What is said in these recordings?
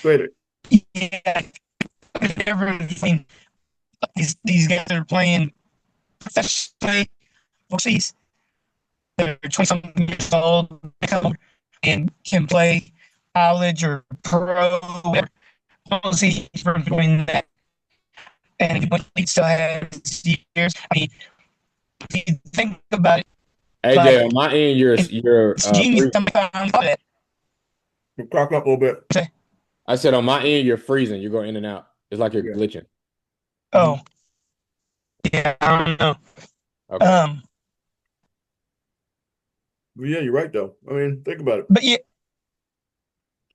Later. Yeah, everything. These guys are playing professionally overseas. They're 20 something years old, they come over and can play college or pro. Whatever. I don't see for doing that. And he still has years. I mean, if you think about it, AJ, like on my end, you're it's you're genius. freezing. Somebody found that. You clock up a little bit. I said on my end, you're freezing. You're going in and out. It's like you're Yeah. glitching. Mhm. Oh, yeah, I don't know. Okay. Um, But yeah, you're right though. I mean, think about it. but yeah,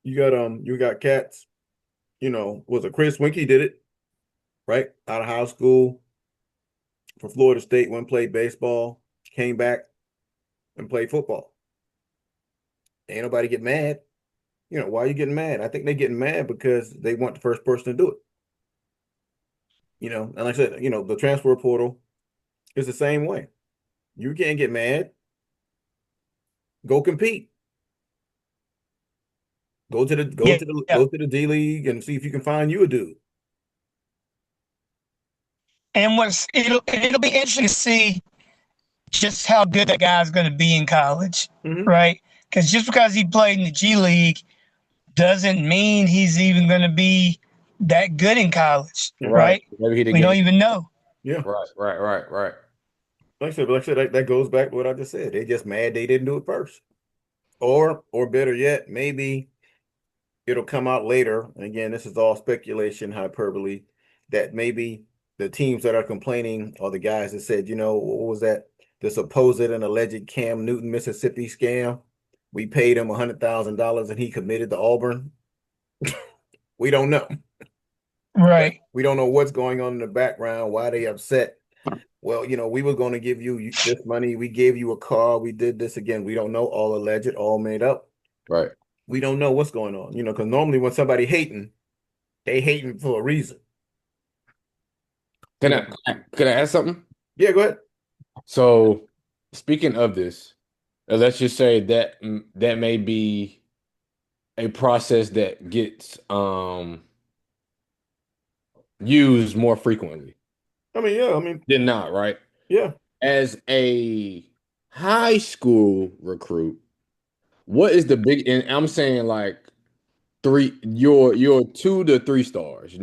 You got cats. Was it Chris Winkie did it, right? Out of high school for Florida State, went played baseball, came back and played football. Ain't nobody get mad. Why are you getting mad? I think they're getting mad because they want the first person to do it. And like I said, the transfer portal is the same way. You can't get mad. Go compete. Go to the go yeah, to the yeah. go to the D League and see if you can find you a dude. And it'll be interesting to see just how good that guy's going to be in college, Hmm. right? Because just because he played in the G League doesn't mean he's even going to be that good in college, Yeah. Right. right? Maybe he didn't We get don't it. even know. Yeah. Right. Like I said, that goes back to what I just said. They just mad they didn't do it first. Or better yet, maybe it'll come out later. And again, this is all speculation, hyperbole, that maybe the teams that are complaining are the guys that said, what was that? The supposed and alleged Cam Newton, Mississippi scam. We paid him $100,000 and he committed to Auburn. We don't know. Right. We don't know what's going on in the background, why they upset. Well, we were going to give you this money. We gave you a car. We did this again. We don't know. All alleged, all made up. Right. We don't know what's going on, because normally when somebody hating, they hating for a reason. Can You I know, can I ask something? yeah, go ahead. So, speaking of this, let's just say that that may be a process that gets used more frequently I mean, yeah, I mean, than not, right? yeah. As a high school recruit, what is the big? And I'm saying like your 2 to 3 stars,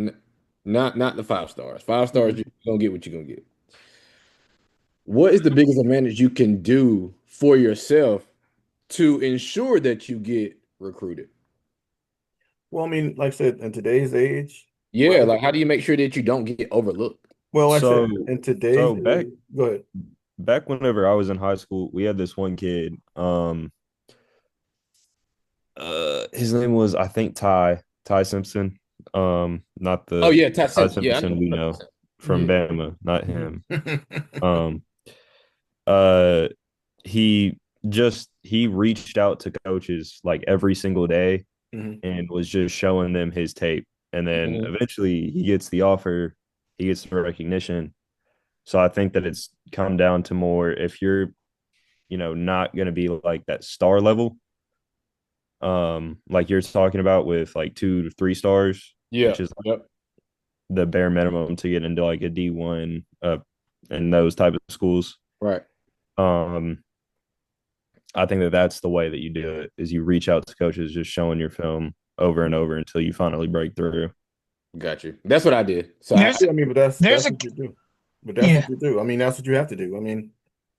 not the 5 stars. 5 stars, Mhm. you're gonna get what you're gonna get. What is the biggest advantage you can do for yourself to ensure that you get recruited? Well, I mean, like I said, in today's age, Yeah, right? like how do you make sure that you don't get overlooked? Well, like I So said, in today's so back age, go ahead. back whenever I was in high school, we had this one kid. His name was, I think, Ty Simpson. Not Oh the yeah, Ty Ty Simpson. Yeah, I Simpson we know. know from Yeah. Bama, not Mhm. him. Um, uh, he reached out to coaches like every single day Mhm. and was just showing them his tape. And then Mhm. eventually he gets the offer, he gets the recognition. So I think that it's come down to more if you're, not going to be like that star level, like you're talking about with like 2 to 3 stars, Yeah. which is Yep. the bare minimum to get into like a D1 and those type of schools. Right. Um, I think that that's the way that you do it is you reach out to coaches, just showing your film over and over until you finally break through. Got you. That's what I did. So There's Yeah, I mean, but that's there's that's a what you do. But that's what yeah. you do. I mean, that's what you have to do. I mean,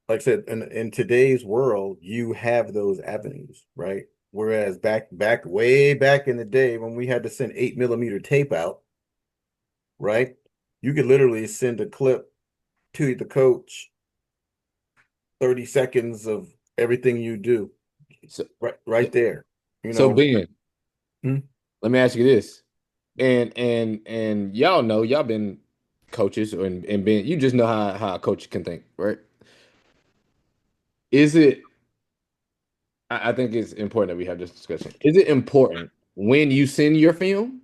like I said, in today's world, you have those avenues, right? Whereas way back in the day when we had to send 8 millimeter tape out, right? You could literally send a clip to the coach, 30 seconds of everything you do, so right there. You so know, Ben, Hmm? let me ask you this. And y'all know y'all been coaches and been you just know how a coach can think, right? Is it I think it's important that we have this discussion. Is it important when you send your film?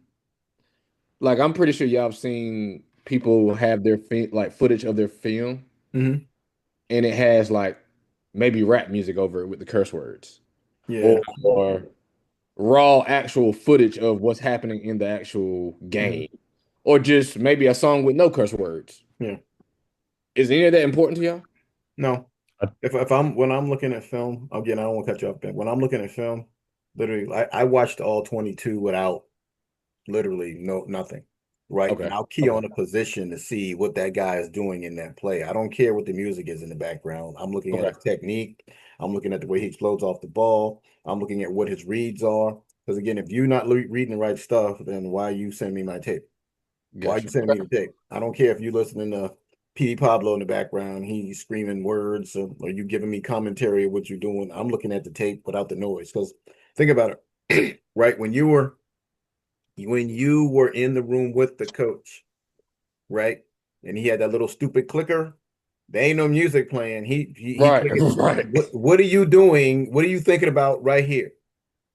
Like I'm pretty sure y'all have seen people have their like footage of their film Mhm. and it has like maybe rap music over it with the curse words. Yeah. Or raw actual footage of what's happening in the actual Mhm. game, or just maybe a song with no curse words. Yeah. Is any of that important to y'all? No. I- If I'm when I'm looking at film, again, I don't want to cut you off, Ben. When I'm looking at film, literally, I watched all 22 without literally nothing. Right. Okay. And I'll key Okay. on a position to see what that guy is doing in that play. I don't care what the music is in the background. I'm looking at Okay. his technique. I'm looking at the way he explodes off the ball. I'm looking at what his reads are. Because again, if you're not reading the right stuff, then why you send me my tape? Why you Gotcha. sending me Okay. the tape? I don't care if you're listening to P. Pablo in the background, he's screaming words, or you giving me commentary of what you're doing. I'm looking at the tape without the noise. Because think about it, right? When you were in the room with the coach, right? And he had that little stupid clicker. There ain't no music playing. He Right. clicking. Right. What are you doing? What are you thinking about right here?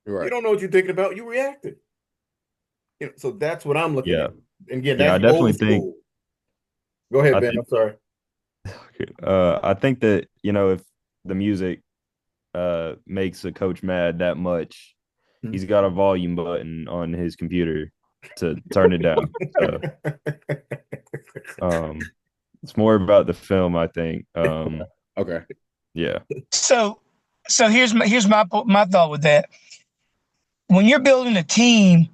You Right. don't know what you're thinking about. You reacted. So that's what I'm looking yeah, at. And again, yeah. that's I definitely old think. school. Go ahead, I Ben. think. I'm sorry. I think that if the music makes a coach mad that much, Hmm. he's got a volume button on his computer to turn it down. So um, it's more about the film, I think. Okay. Yeah, So, here's my thought with that. When you're building a team,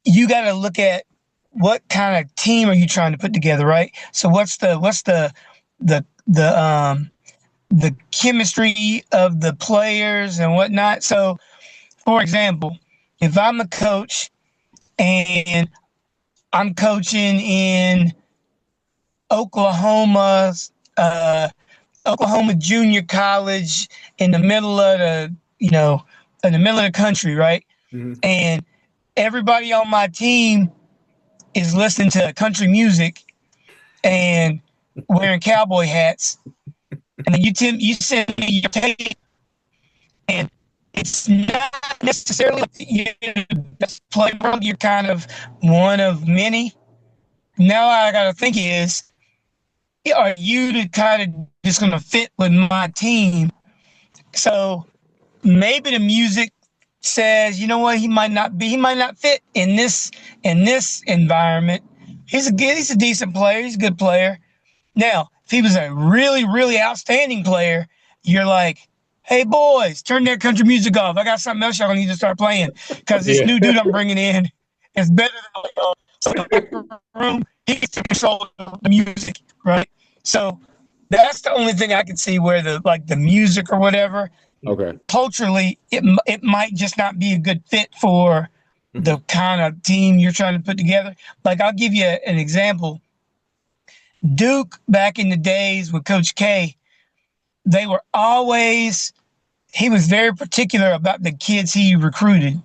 you got to look at what kind of team are you trying to put together, right? So what's the chemistry of the players and whatnot. So, for example, if I'm a coach and I'm coaching in Oklahoma's Oklahoma Junior College in the middle of in the middle of the country, right? Hmm. And everybody on my team is listening to country music and wearing cowboy hats. And then you send me your tape, and it's not necessarily you're the best player. You're kind of one of many. Now I got to think is, are you the kind of just going to fit with my team? So maybe the music says, you know what, he might not fit in this environment. He's a decent player, he's a good player. Now, if he was a really, really outstanding player, you're like, hey boys, turn that country music off. I got something else y'all need to start playing because this Yeah. new dude I'm bringing in is better than the room. He can control the music, right? So that's the only thing I can see where the music or whatever Okay. culturally it might just not be a good fit for Hmm. the kind of team you're trying to put together. Like I'll give you an example. Duke back in the days with Coach K, they were always he was very particular about the kids he recruited.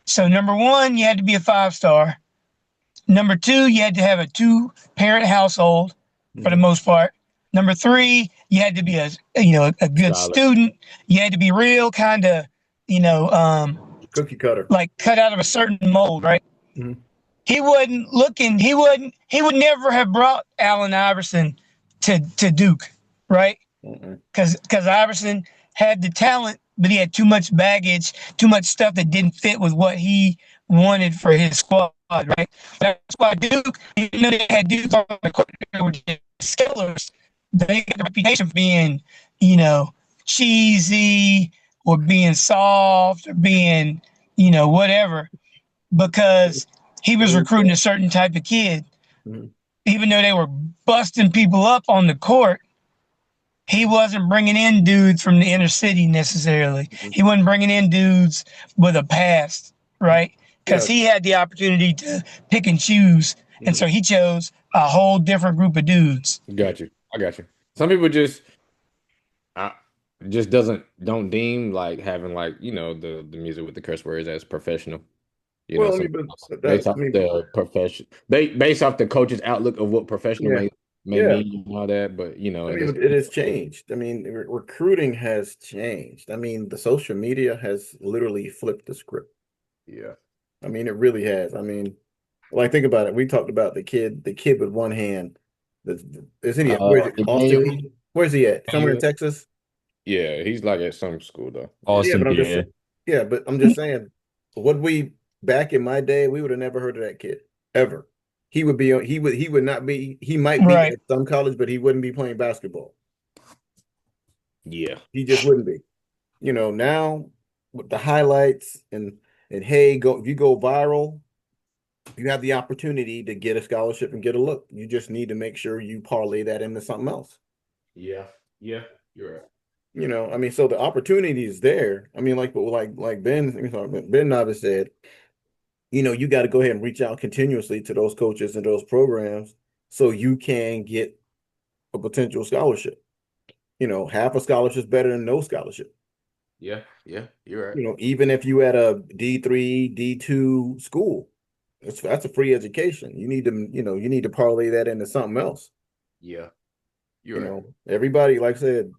So number one, you had to be a 5 star. Number two, you had to have a 2 parent household for the Hmm. most part. Number three, you had to be a good Solid. student. You had to be real kind of you know Cookie cutter. like cut out of a certain mold, right? Hmm. He wasn't looking. He would never have brought Allen Iverson to Duke, right? Hmm. Because Iverson had the talent, but he had too much baggage, too much stuff that didn't fit with what he wanted for his squad, right? That's why Duke, even though they had dudes on the court that were just killers, they got a reputation for being, you know, cheesy or being soft or being, whatever, because he was recruiting a certain type of kid. Hmm. Even though they were busting people up on the court, he wasn't bringing in dudes from the inner city necessarily. He wasn't bringing in dudes with a past, right? Because Yeah. he had the opportunity to pick and choose. And Hmm. so he chose a whole different group of dudes. Got you. I got you. Some people I, just don't deem like having like the music with the curse words as professional. Well, I Some mean, but based that, off I mean, the profession, based off the coach's outlook of what professional yeah, may yeah. mean and all that. But I in mean, this, it has changed. I mean, recruiting has changed. I mean, the social media has literally flipped the script. yeah. I mean, it really has. I mean, like think about it. We talked about the kid with one hand. Is he at? Where's it? Daniel, Austin? Where's he at? Somewhere in Daniel, Texas? yeah, he's like at some school though. Yeah, Austin, but I'm just PA. yeah, but I'm just saying. Would we back in my day, we would have never heard of that kid ever. He would not be, he might be Right. at some college, but he wouldn't be playing basketball. Yeah. He just wouldn't be. Now with the highlights and hey, go if you go viral, you have the opportunity to get a scholarship and get a look. You just need to make sure you parlay that into something else. Yeah. Yeah. You're right. I mean, so the opportunity is there. I mean, like Ben Novice said, you got to go ahead and reach out continuously to those coaches and those programs so you can get a potential scholarship. Half a scholarship is better than no scholarship. Yeah. Yeah. You're right. Even if you at a D3, D2 school, that's a free education. You need to parlay that into something else. Yeah. You're right. Everybody, like I said,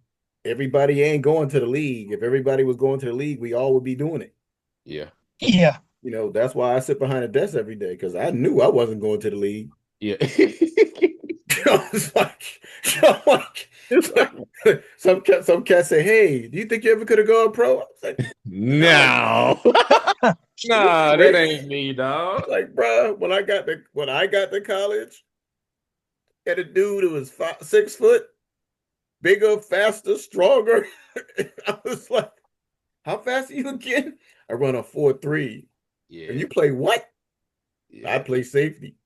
everybody ain't going to the league. If everybody was going to the league, we all would be doing it. Yeah. Yeah. That's why I sit behind a desk every day because I knew I wasn't going to the league. Yeah. It's like some cats say, "Hey, do you think you ever could have gone pro?" I was like, No. Nah, that ain't me, dog. like, bro, when I got to college, had a dude who was 6 foot, bigger, faster, stronger. I was like, "How fast are you again?" I run a 4.3. Yeah. And you play what? I Yeah. play safety.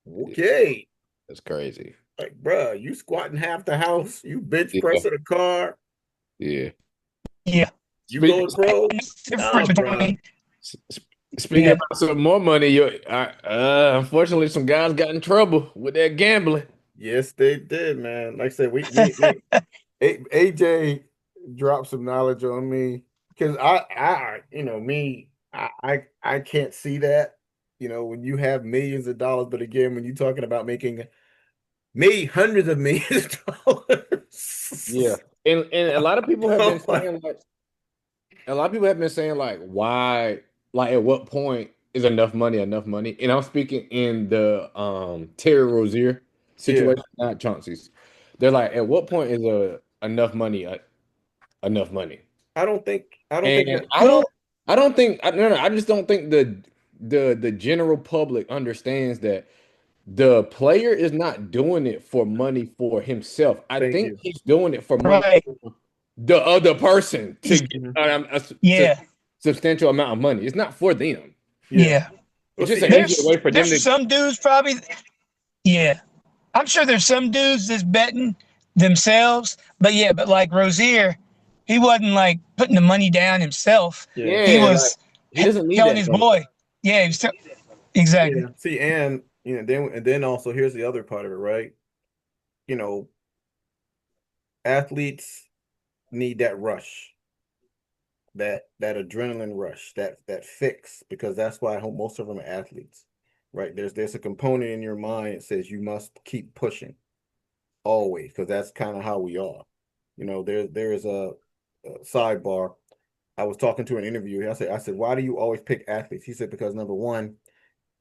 Okay. That's crazy. Like, bruh, you squatting half the house, you bench Yeah. pressing a car, Yeah. Yeah. you Speak, going pro? Difference Nah, bruh. between speaking yeah. about some more money, unfortunately, some guys got in trouble with that gambling. Yes, they did, man. Like I said, AJ dropped some knowledge on me because I can't see that. When you have millions of dollars, but again, when you're talking about making hundreds of millions of Yeah. dollars. And a lot of people have been I'm like, saying like a lot of people have been saying like why like at what point is enough money enough money? And I'm speaking in the Terry Rozier yeah, situation, not Chauncey's. They're like, at what point is enough money enough money? I don't think And that. I don't think no, no, I just don't think the general public understands that the player is not doing it for money for himself. I Thank think you. he's doing it for money Right. for the other person to get Mhm. Yeah. substantial amount of money. It's not for them. Yeah. Yeah. Well, It's just see, an easier way for them There's to. some dudes probably yeah. I'm sure there's some dudes that's betting themselves, but yeah, but like Rozier, he wasn't like putting the money down himself. yeah, He Yeah, like was he doesn't need telling that his money. boy. Yeah, exactly. yeah. See, and then also here's the other part of it, right? You know, athletes need that rush, that adrenaline rush, that fix, because that's why I hope most of them are athletes, right? There's a component in your mind that says you must keep pushing always, because that's kind of how we are. There's a sidebar. I was talking to an interview. I said, why do you always pick athletes? He said, because number one,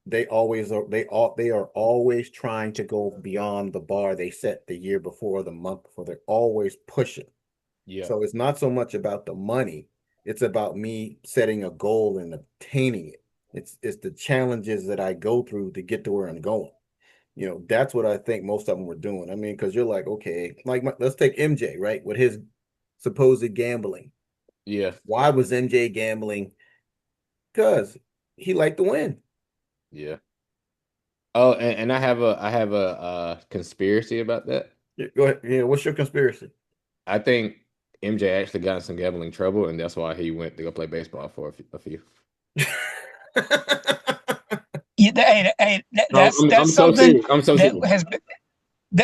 they are always trying to go beyond the bar they set the year before, the month before. They're always pushing. Yeah, So it's not so much about the money, it's about me setting a goal and obtaining it. It's the challenges that I go through to get to where I'm going. That's what I think most of them were doing. I mean, because you're like, okay, like let's take MJ, right? With his supposed gambling. yeah, Why was MJ gambling? Because he liked to win. yeah. Oh, and I have a conspiracy about that. Yeah, go ahead. Yeah, what's your conspiracy? I think MJ actually got in some gambling trouble, and that's why he went to go play baseball for a few. Yeah, No, that's I'm so something serious. I'm so that serious. has been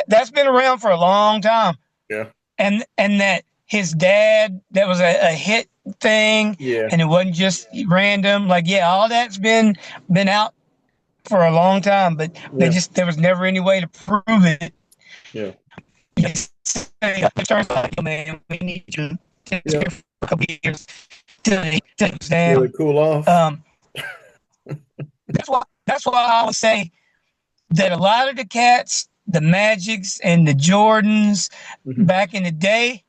that's been around for a long time, Yeah, and that his dad that was a hit thing, yeah, and it wasn't just random. Like yeah, all that's been out for a long time, but yeah, there was never any way to prove it. yeah, Yes, it turns out, man, we need you to yeah. for a couple years till it goes Really down. cool off. Um, that's why I would say that a lot of the cats, the Magics and the Jordans Mhm. back in the day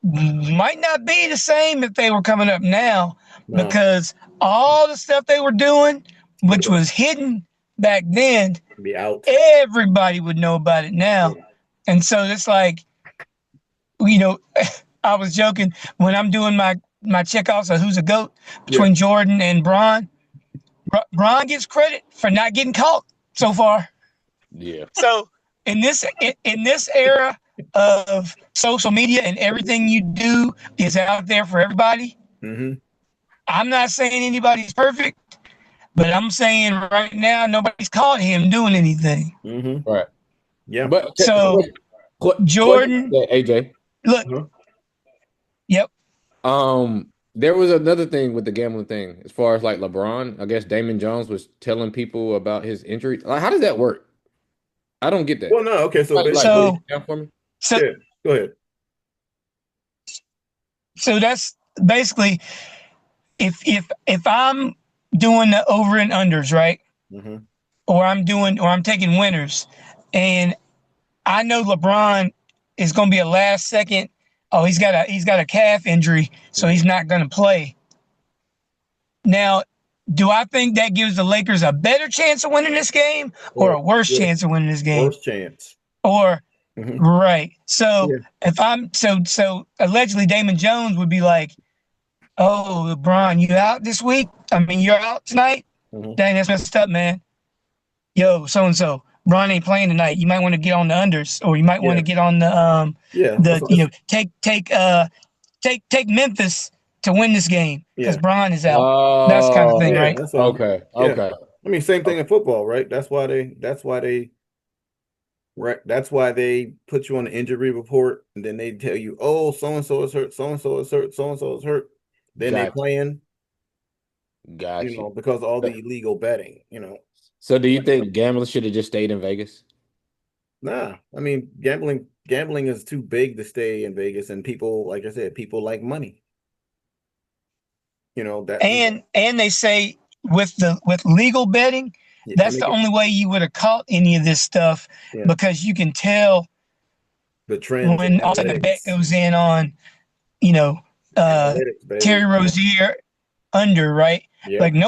might not be the same if they were coming up now, No, because all the stuff they were doing, which was hidden back then, be out. everybody would know about it now. Yeah. And so it's like, you know, I was joking when I'm doing my checkoffs of who's a GOAT Yeah. between Jordan and Bron. Bron gets credit for not getting caught so far. Yeah. So in this era of social media and everything you do is out there for everybody, Mm-hmm. I'm not saying anybody's perfect, but I'm saying right now nobody's caught him doing anything. Mm-hmm. Right. Yeah. But So question, Jordan, AJ. look, Uh-huh. yep. There was another thing with the gambling thing, as far as like LeBron. I guess Damon Jones was telling people about his injury. Like, how does that work? I don't get that. Well, no. Okay. So Like break So it down for me. so yeah. Go ahead. so that's basically if I'm doing the over and unders, right? Mm-hmm. Or I'm taking winners and I know LeBron is going to be a last second. Oh, he's got a calf injury, so Mm-hmm. he's not going to play. Now, do I think that gives the Lakers a better chance of winning this game or Or a worse worse, chance of winning this game? worse chance. Or Mm-hmm. right. So Yeah. if I'm so allegedly Damon Jones would be like, "Oh, LeBron, you out this week? I mean, you're out tonight? Mm-hmm. Dang, that's messed up, man. Yo, so and so, Bron ain't playing tonight. You might want to get on the unders, or you might want Yeah. to get on Yeah. the take Memphis to win this game because Yeah. Bron is out. That's the kind of Oh, thing, Yeah. right? That's all. okay, Yeah. okay. I mean, same thing in football, right? That's why they put you on the injury report, and then they tell you, oh, so and so is hurt, so and so is hurt, so and so is hurt. Then they Got playing, you, got you. because of all the illegal betting. So, do you think gambling should have just stayed in Vegas? Nah, I mean, gambling is too big to stay in Vegas, and people, like I said, people like money. That And they say with legal betting, yeah, to that's make the it only way you would have caught any of this stuff yeah, because you can tell the trends and when all of a sudden the bet analytics, goes in on, you know, uh, analytics, Terry baby. Rozier under, right? Yeah, Like looking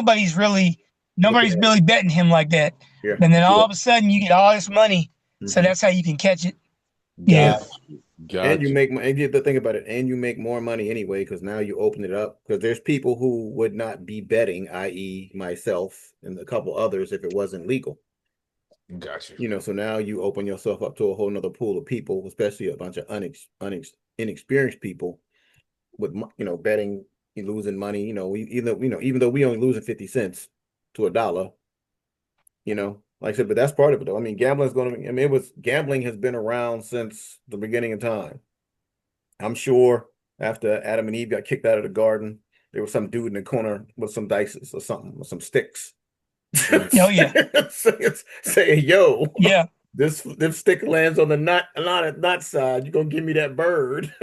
nobody's at really betting him like that. yeah, And then all Yeah. of a sudden you get all this money. So hmm that's how you can catch it. Yeah. yeah. Got you, And got you you. make and you have to think about it, and you make more money anyway because now you open it up because there's people who would not be betting, i.e., myself and a couple others, if it wasn't legal. Got you. So now you open yourself up to a whole nother pool of people, especially a bunch of inexperienced people with betting and losing money. Even though we only losing 50 cents to a dollar, like I said, but that's part of it though. I mean, gambling is going to. I mean, gambling has been around since the beginning of time. I'm sure after Adam and Eve got kicked out of the garden, there was some dude in the corner with some dices or something, with some sticks, Oh yeah. saying, "Yo, Yeah. this stick lands on the not side. You're gonna give me that bird."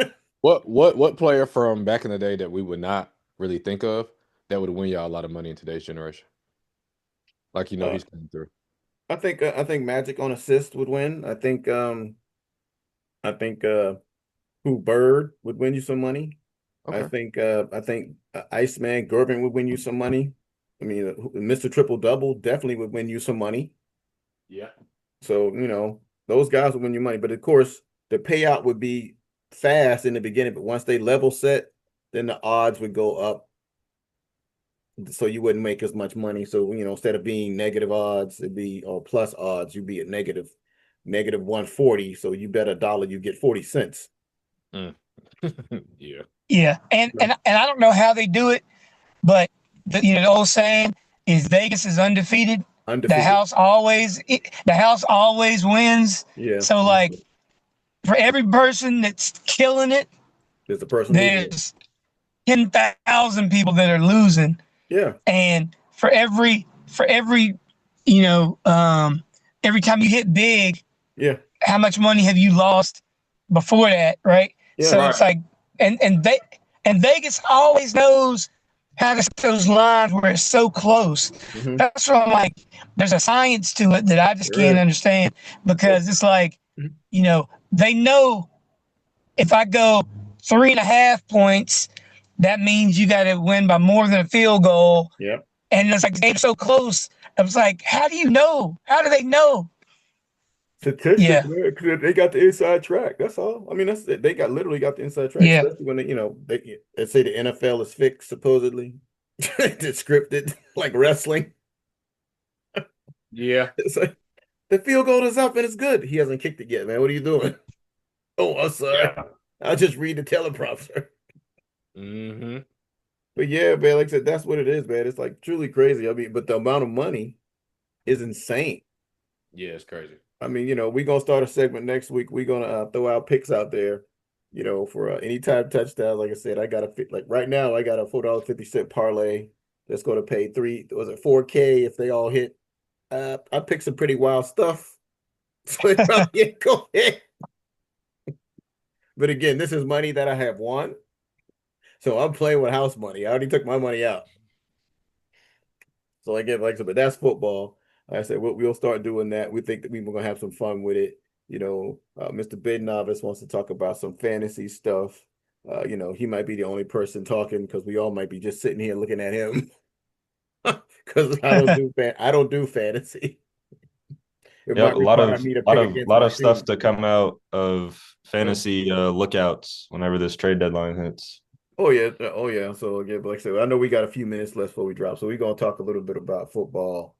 What player from back in the day that we would not really think of that would win y'all a lot of money in today's generation? Like Uh, he's coming through. I think Magic on assist would win. I think who Bird would win you some money. Okay. I think Iceman Gervin would win you some money. I mean, Mr. Triple Double definitely would win you some money. Yeah. So, those guys would win you money. But of course, the payout would be fast in the beginning, but once they level set, then the odds would go up. So you wouldn't make as much money. So, instead of being negative odds, or plus odds, you'd be at negative 140. So you bet a dollar, you get 40 cents. Mm. Yeah. Yeah. And I don't know how they do it, but the old saying is Vegas is undefeated. Undefeated. The house always wins. Yeah. So like for every person that's killing it, There's a person losing. there's 10,000 people that are losing. Yeah. And for every you know every time you hit big, Yeah. how much money have you lost before that, right? Yeah. So Right. it's like and Vegas always knows how to set those lines where it's so close. Mhm. That's what I'm like. There's a science to it that I just There can't is. understand because it's like, Mhm. they know if I go 3.5 points, that means you got to win by more than a field goal. Yeah. And it's like they're so close. I was like, how do you know? How do they know? Statistics, Yeah, man, 'cause they got the inside track. That's all. I mean, that's it. They got literally got the inside track, yeah. especially when they say the NFL is fixed, supposedly. It's scripted like wrestling. Yeah. It's like the field goal is up and it's good. He hasn't kicked it yet, man. What are you doing? Oh, I'm sorry. Yeah. I'll just read the teleprompter. Mm-hmm. But yeah, man, like I said, that's what it is, man. It's like truly crazy. I mean, but the amount of money is insane. Yeah, it's crazy. I mean, we're gonna start a segment next week. We're gonna throw out picks out there, for anytime touchdowns. Like I said, I got a like right now, I got a $4.50 parlay that's gonna pay 4K if they all hit. I picked some pretty wild stuff, so it probably ain't go ahead. But again, this is money that I have won, so I'm playing with house money. I already took my money out. So again, like I said, but that's football. Like I said, we'll start doing that. We think that we're gonna have some fun with it. Mr. Bid Novice wants to talk about some fantasy stuff. He might be the only person talking because we all might be just sitting here looking at him because I don't do fantasy. It Yep, might a lot require of me to lot pick of against lot my of stuff team. to come out of Yeah. fantasy lookouts whenever this trade deadline hits. Oh yeah, oh yeah. So again, but like I said, I know we got a few minutes left before we drop, so we're gonna talk a little bit about football.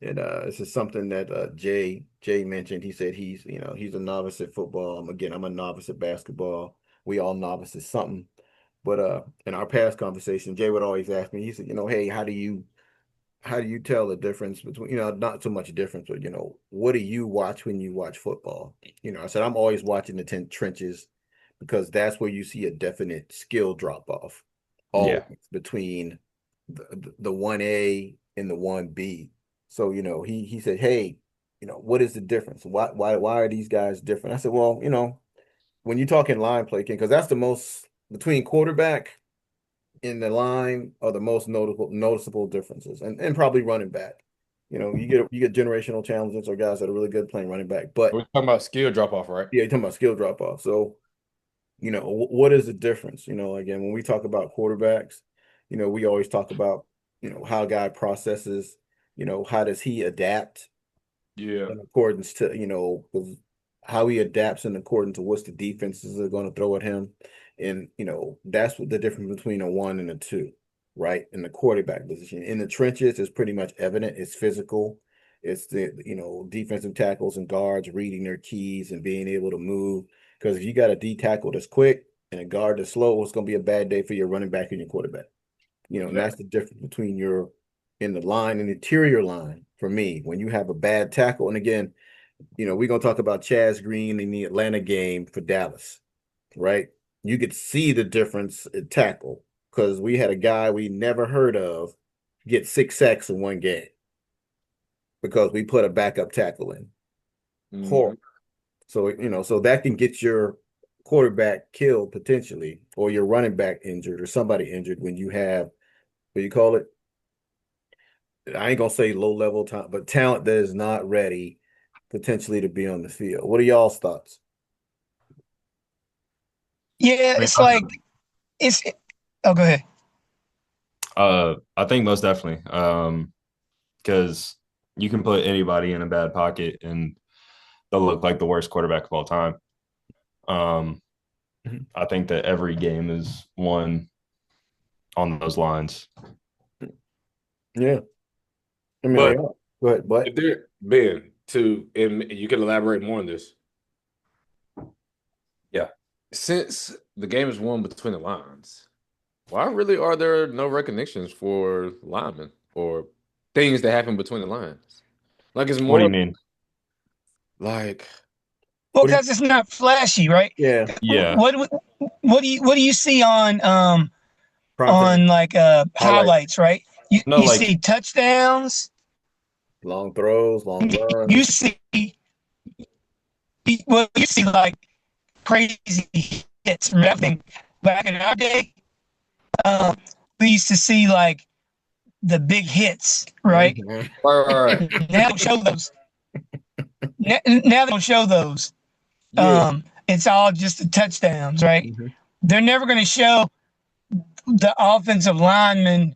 And this is something that Jay mentioned. He said he's a novice at football. Again, I'm a novice at basketball. We all novice at something. But in our past conversation, Jay would always ask me. He said, hey, how do you tell the difference between, not so much difference, but what do you watch when you watch football? I said I'm always watching the trenches because that's where you see a definite skill drop off, Yeah. always between the 1A and the 1B. So, he said, hey, what is the difference? Why are these guys different? I said, well, when you're talking line play, because that's the most between quarterback in the line are the most noticeable differences, and probably running back. You get generational challenges or guys that are really good playing running back, but We're talking about skill drop off, right? yeah, you're talking about skill drop off. So what is the difference? Again, when we talk about quarterbacks, we always talk about how a guy processes. How does he adapt Yeah. in accordance to how he adapts in accordance to what the defenses are going to throw at him, and that's what the difference between a 1 and a 2, right? In the quarterback position, in the trenches, is pretty much evident. It's physical. It's the defensive tackles and guards reading their keys and being able to move. Because if you got a D tackle that's quick and a guard that's slow, it's going to be a bad day for your running back and your quarterback. And that's the difference between your in the line and interior line for me. When you have a bad tackle, and again, we're gonna talk about Chaz Green in the Atlanta game for Dallas, right? You could see the difference in tackle because we had a guy we never heard of get 6 sacks in one game because we put a backup tackle in. Mhm. Horrible. So so that can get your quarterback killed potentially, or your running back injured, or somebody injured when you have what you call it. I ain't gonna say low level time, but talent that is not ready potentially to be on the field. What are y'all's thoughts? Yeah, I mean, it's like it's. Oh, go ahead. I think most definitely. Because you can put anybody in a bad pocket and they'll look like the worst quarterback of all time. Um, Mhm. I think that every game is won on those lines. Yeah, I mean, But go ahead, but if there, Ben, and you can elaborate more on this. Yeah. Since the game is won between the lines, why really are there no recognitions for linemen or things that happen between the lines? Like it's What do you more mean? like Well, what do you, because it's not flashy, right? yeah, Yeah. What do you see prime time on like highlight, highlights, right? You No, you like see touchdowns. long throws, long You runs. see you see like crazy hits from everything. Back in our day, um, we used to see like the big hits, right? Mhm. right. Now they don't show those. Now they don't show those. Yeah. It's all just the touchdowns, right? Mhm. They're never going to show the offensive lineman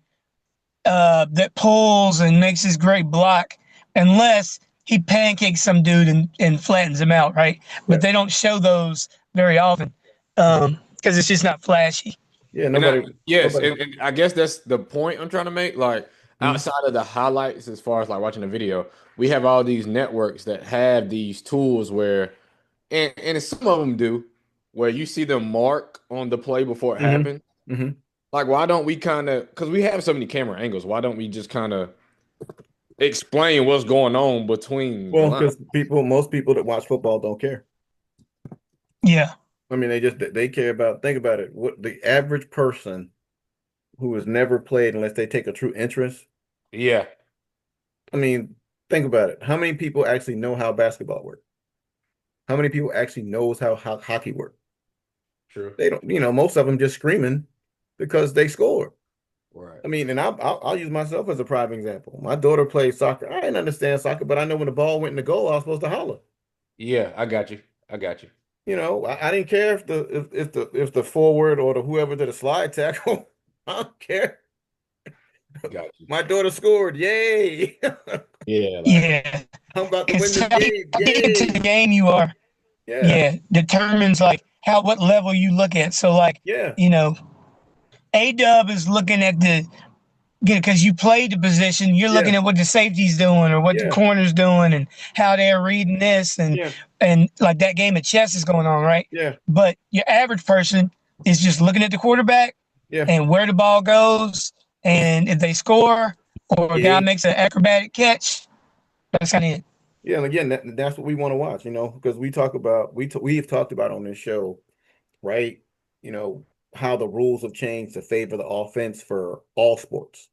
that pulls and makes this great block, unless he pancakes some dude and flattens him out, right? But they don't show those very often because it's just not flashy. Yeah, And nobody, yes, nobody. and I guess that's the point I'm trying to make. Like Mhm. outside of the highlights, as far as like watching the video, we have all these networks that have these tools where, and some of them do, where you see them mark on the play before it Mhm. happens. Mhm. Like, why don't we kind of, because we have so many camera angles, why don't we just kind of explain what's going on between the Well, lines? because most people that watch football don't care. Yeah, I mean, they care about. Think about it. What the average person who has never played, unless they take a true interest. Yeah, I mean, think about it. How many people actually know how basketball works? How many people actually knows how hockey works? true. They don't. Most of them just screaming because they score. Right. I mean, and I'll use myself as a prime example. My daughter plays soccer. I didn't understand soccer, but I know when the ball went in the goal, I was supposed to holler. Yeah, I got you. I got you. I didn't care if the forward or the whoever did a slide tackle. I don't care. Got you. My daughter scored. Yay! Yeah, like yeah. I'm about to win Because this game. how deep into the Yay! game you are, Yeah, yeah, determines like what level you look at. So like, yeah, you know, A Dub is looking at the because you played the position, you're yeah, looking at what the safety's doing or what the yeah, corner's doing and how they're reading this yeah, and like that game of chess is going on, right? yeah, But your average person is just looking at the quarterback yeah. and where the ball goes and if they score or a guy Yay! makes an acrobatic catch, that's kind of it. Yeah, and again, that's what we want to watch. Because we've talked about on this show, right? You know how the rules have changed to favor the offense for all sports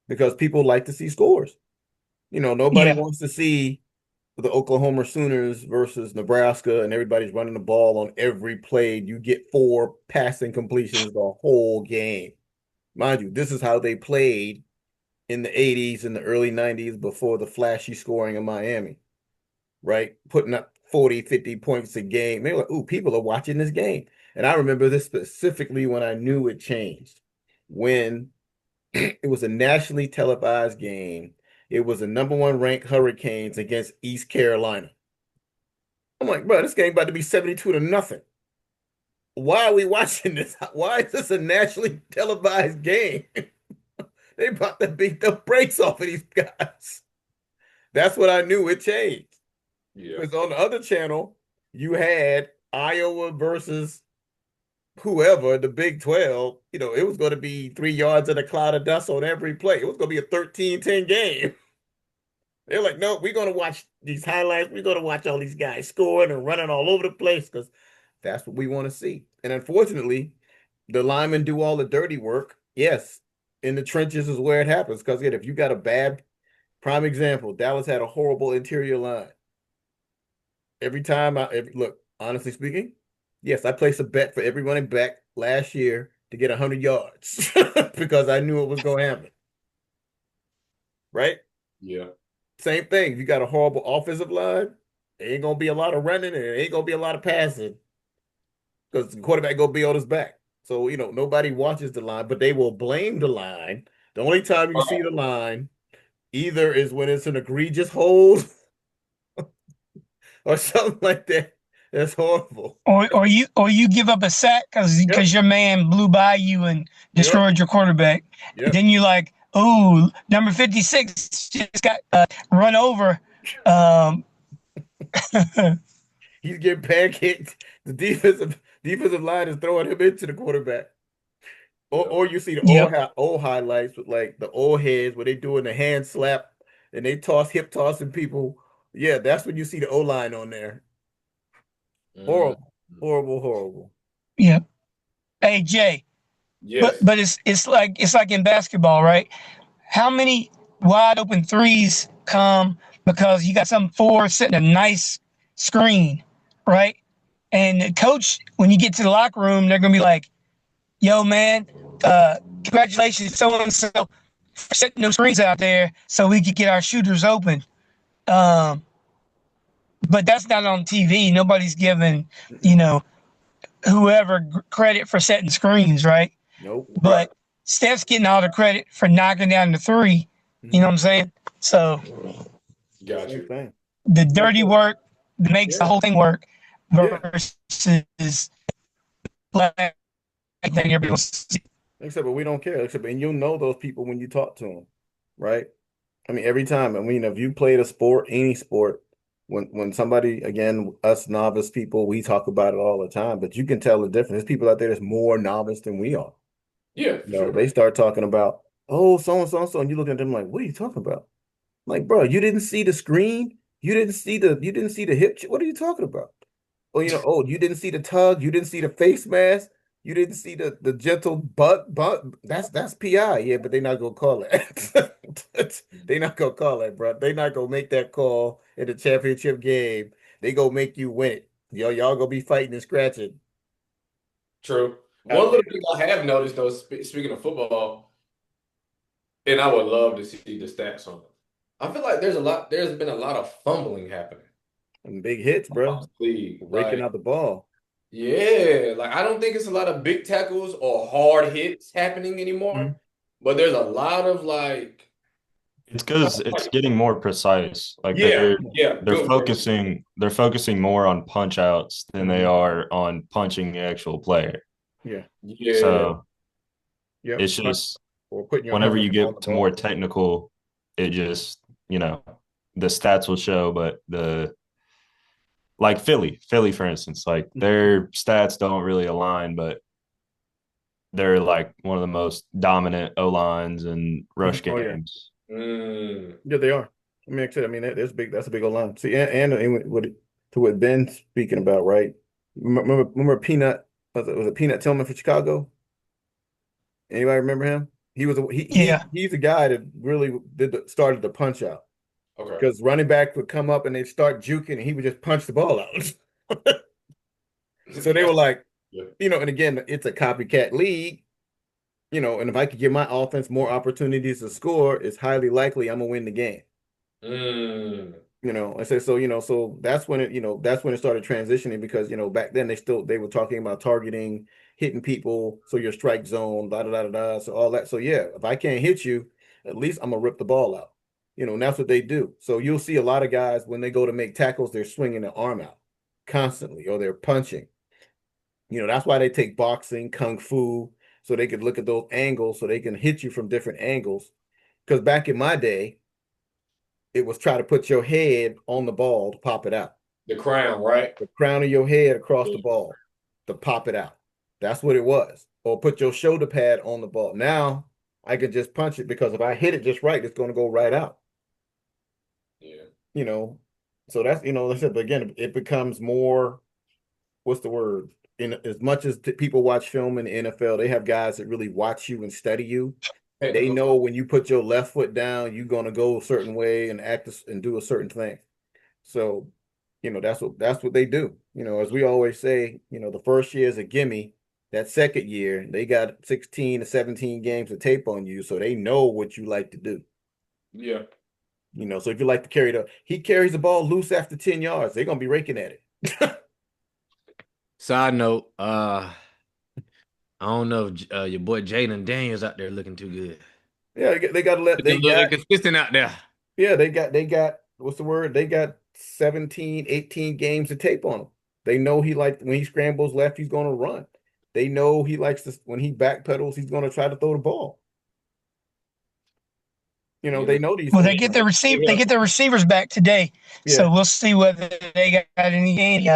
because people like to see scores. Nobody Yeah. wants to see the Oklahoma Sooners versus Nebraska and everybody's running the ball on every play. You get four passing completions the whole game. Mind you, this is how they played in the 80s and the early 90s before the flashy scoring in Miami, right? Putting up 40, 50 points a game. They were like, ooh, people are watching this game. And I remember this specifically when I knew it changed. When it was a nationally televised game, it was the number one ranked Hurricanes against East Carolina. I'm like, bro, this game about to be 72 to nothing. Why are we watching this? Why is this a nationally televised game? They about to beat the brakes off of these guys. That's what I knew it changed. yeah. Because on the other channel, you had Iowa versus whoever, the Big 12. It was going to be 3 yards in a cloud of dust on every play. It was going to be a 13-10 game. They're like, no, we're going to watch these highlights. We're going to watch all these guys scoring and running all over the place because that's what we want to see. And unfortunately, the linemen do all the dirty work. Yes, in the trenches is where it happens. Because if you got a bad prime example, Dallas had a horrible interior line. Every time look, honestly speaking, yes, I placed a bet for every running back last year to get 100 yards because I knew it was going to happen. Right? Yeah. Same thing. If you got a horrible offensive line, there ain't going to be a lot of running and there ain't going to be a lot of passing because the quarterback going to be on his back. So, nobody watches the line, but they will blame the line. The only time you see the line either is when it's an egregious hold or something like that. That's horrible. Or you give up a sack Yep. because your man blew by you and Yep. destroyed your quarterback. And Yep. then you're like, oh, number 56 just got run over. Um, He's getting pancaked. The defensive line is throwing him into the quarterback. Or Yeah. or you see the old yep, old highlights with like the old heads where they doing the hand slap and they hip tossing people. Yeah, that's when you see the O line on there. Mm. Horrible, horrible, horrible. yep. Hey Jay, but Yes. but it's like in basketball, right? How many wide open threes come because you got some four setting a nice screen, right? And the coach, when you get to the locker room, they're gonna be like, "Yo, man, congratulations, so and so, for setting those screens out there so we could get our shooters open." Um, but that's not on TV. Nobody's giving, you Mm-mm. know, whoever credit for setting screens, right? Nope. But Right. Steph's getting all the credit for knocking down the three. You know what I'm saying? So Got Same you. thing. the Like I dirty said, work makes the yeah, whole thing work yeah. versus like that everybody else. Except, but we don't care. Except, and you'll know those people when you talk to them, right? I mean, every time. I mean, if you played a sport, any sport, when somebody, again, us novice people, we talk about it all the time, but you can tell the difference. There's people out there that's more novice than we are. Yeah, for You know, sure. they start talking about, oh, so and so and so, and you look at them like, what are you talking about? Like, bro, you didn't see the screen, you didn't see the What are you talking about? Oh, oh, you didn't see the tug, you didn't see the face mask, you didn't see the gentle butt. That's PI, yeah, but they're not gonna call it. They not gonna call that, bro. They not gonna make that call in the championship game. They gonna make you win it. Y'all gonna be fighting and scratching True. One out little there. thing I have noticed though, speaking of football, and I would love to see the stats on it. I feel like there's been a lot of fumbling happening And big hits, bro. across the league. Raking Like, out the ball. yeah, like I don't think it's a lot of big tackles or hard hits happening anymore, Mhm. but there's a lot of It's because it's getting more precise. Like yeah, yeah, they're good word. focusing more on punch outs than they Mhm. are on punching the actual player. Yeah. Yeah, So Yep. it's just Or putting your whenever helmet you on the get to more ball. technical, it just, the stats will show, but like Philly, for instance, like Mhm. their stats don't really align, but they're like one of the most dominant O lines and rush Oh yeah. games. mm, Yeah, they are. I mean, like I said, I mean that's big. That's a big old line. See, and what to what Ben's speaking about, right? Remember Peanut? Was it Peanut Tillman for Chicago? Anybody remember him? He was Yeah. he's the guy that really started the punch out okay. because running back would come up and they'd start juking and he would just punch the ball out. So they were like, Yeah. and again, it's a copycat league, and if I could give my offense more opportunities to score, it's highly likely I'm gonna win the game. Mm, I said so, so that's when it started transitioning because, back then they were talking about targeting, hitting people, so your strike zone, da da da da da, so all that. So yeah, if I can't hit you, at least I'm gonna rip the ball out. And that's what they do. So you'll see a lot of guys when they go to make tackles, they're swinging their arm out constantly or they're punching. That's why they take boxing, kung fu, so they could look at those angles so they can hit you from different angles. Because back in my day, it was try to put your head on the ball to pop it out. the crown, right? The crown of your head across the Yeah. ball to pop it out. That's what it was. Or put your shoulder pad on the ball. Now I can just punch it because if I hit it just right, it's going to go right out. Yeah. You know, so that's like I said, but again, it becomes more. What's the word? In as much as people watch film in the NFL, they have guys that really watch you and study you. They Technical know stuff. when you put your left foot down, you're going to go a certain way and and do a certain thing. So, that's what they do. As we always say, the first year is a gimme. That second year, they got 16 to 17 games of tape on you, so they know what you like to do. Yeah. So if you like to he carries the ball loose after 10 yards, they're gonna be raking at it. Side note, I don't know if your boy Jaden Daniels out there looking too good. Yeah, they got to let Looking they a little got inconsistent out there. yeah, they got what's the word? They got 17, 18 games of tape on him. They know he like when he scrambles left, he's gonna run. They know he likes to when he backpedals, he's gonna try to throw the ball. You They know, know these Well, things, right? they get their receivers back today, Yeah. so we'll see whether they got any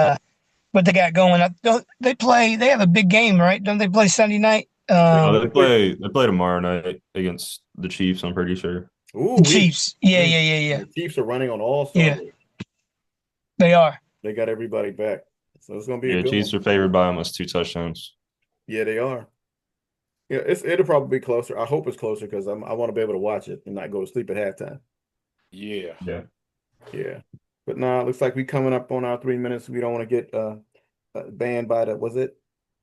what they got going. They play. They have a big game, right? Don't they play Sunday night? Oh, They play. they play tomorrow night against the Chiefs, I'm pretty sure. Ooh, The we Chiefs. Yeah, mm. yeah, yeah, And yeah, the Chiefs are running on all yeah. cylinders. They are. They got everybody back. So it's gonna be a Yeah, good one. Chiefs are favored by almost 2 touchdowns. Yeah, they are. Yeah, it'll probably be closer. I hope it's closer because I want to be able to watch it and not go to sleep at halftime. yeah. Yeah. Yeah. But nah, it looks like we coming up on our 3 minutes. We don't want to get banned by the was it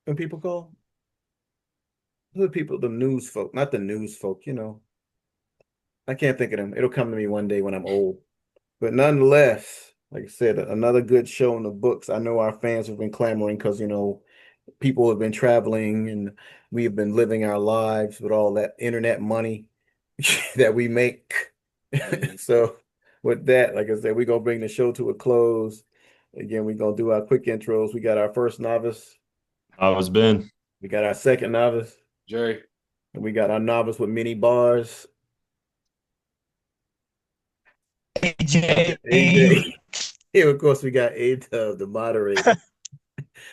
when people call? Who are people, the news folk, not the news folk, I can't think of them. It'll come to me one day when I'm old. But nonetheless, like I said, another good show in the books. I know our fans have been clamoring because, people have been traveling and we have been living our lives with all that internet money that we make. So with that, like I said, we're gonna bring the show to a close. Again, we're gonna do our quick intros. We got our first novice, I was Ben. we got our second novice, Jerry. and we got our novice with many bars. AJ. AJ. And of course, we got A-Dub, the moderator.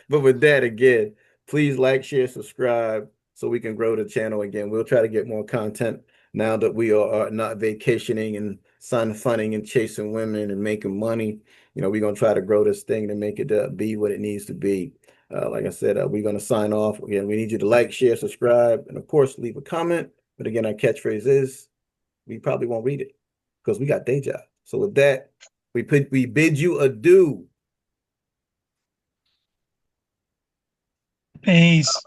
But with that, again, please like, share, subscribe so we can grow the channel again. We'll try to get more content now that we are not vacationing and sun funning and chasing women and making money. You know, we're going to try to grow this thing to make it be what it needs to be. Like I said, we're going to sign off. Again, we need you to like, share, subscribe, and of course, leave a comment. But again, our catchphrase is we probably won't read it because we got day job. So with that, we bid you adieu. Peace.